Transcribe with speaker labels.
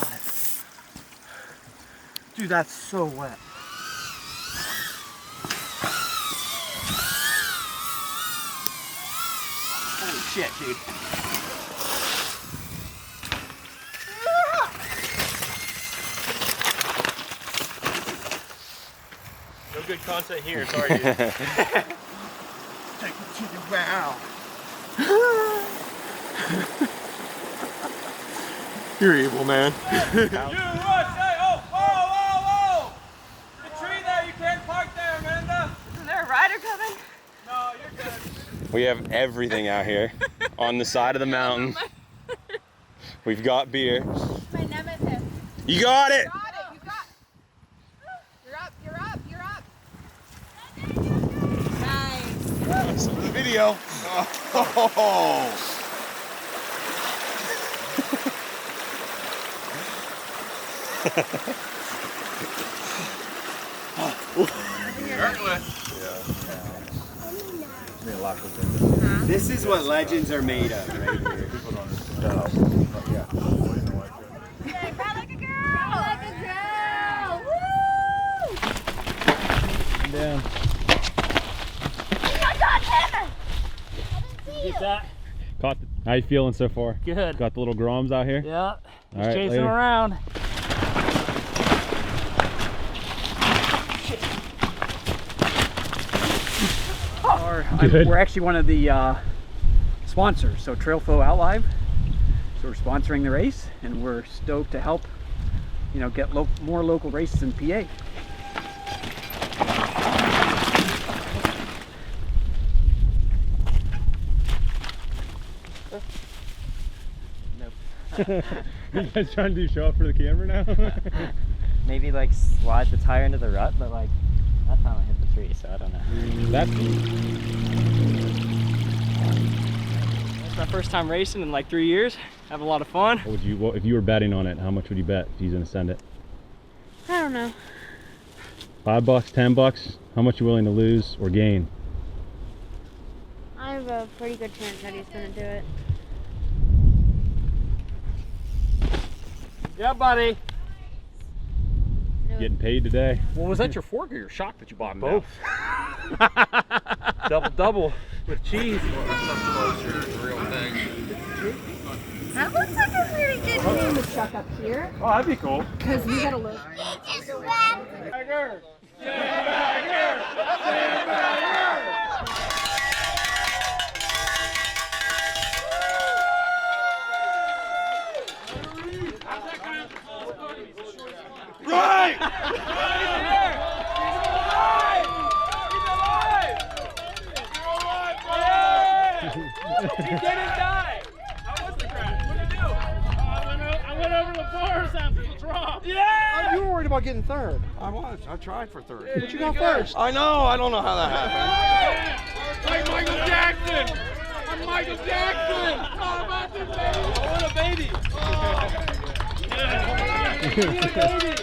Speaker 1: God. Dude, that's so wet. Holy shit, dude.
Speaker 2: No good content here, sorry dude.
Speaker 1: Take it to the ground. You're evil, man.
Speaker 2: You rush! Hey, oh! The tree there, you can't park there, Amanda!
Speaker 3: Isn't there a rider coming?
Speaker 2: No, you're good.
Speaker 4: We have everything out here on the side of the mountain. We've got beer.
Speaker 3: My nemesis.
Speaker 4: You got it!
Speaker 3: You got it, you got You're up. Nice.
Speaker 1: Video. Oh.
Speaker 5: This is what legends are made of, right here.
Speaker 3: Cry like a girl. Cry like a girl. Woo!
Speaker 2: Down.
Speaker 3: Oh my God, Tanner!
Speaker 2: Get that?
Speaker 4: Caught the, how you feeling so far?
Speaker 2: Good.
Speaker 4: Got the little groms out here?
Speaker 2: Yeah.
Speaker 4: All
Speaker 2: Just
Speaker 4: right,
Speaker 2: chasing
Speaker 4: later.
Speaker 2: around.
Speaker 6: We're actually one of the sponsors, so Trailflow Out Live. So we're sponsoring the race, and we're stoked to help, you know, get more local races in PA.
Speaker 4: You guys trying to show up for the camera now?
Speaker 7: Maybe like slide the tire into the rut, but like that time I hit the tree, so I don't know.
Speaker 4: That's
Speaker 2: It's my first time racing in like 3 years. Having a lot of fun.
Speaker 4: what would you, if you were betting on it, how much would you bet if he's gonna send it?
Speaker 3: I don't know.
Speaker 4: $5, $10? How much you willing to lose or gain?
Speaker 3: I have a pretty good chance that he's gonna do it.
Speaker 2: Yeah, buddy.
Speaker 4: Getting paid today?
Speaker 6: Well, was that your fork or your shock that you bought?
Speaker 2: Both. Double with cheese.
Speaker 3: That looks like a pretty good thing to chuck up here.
Speaker 2: Oh, that'd be cool.
Speaker 3: Because we gotta look.
Speaker 2: Bagger!
Speaker 1: Right!
Speaker 2: He didn't die! How was the crash? What did you do? I went over the bars after the drop. Yeah!
Speaker 1: You were worried about getting third. I was. I tried for third. But you got first. I know. I don't know how that happened.
Speaker 2: Like Michael Jackson! I'm Michael Jackson! How about this baby? I want a baby! Oh. Yeah. Give me a baby!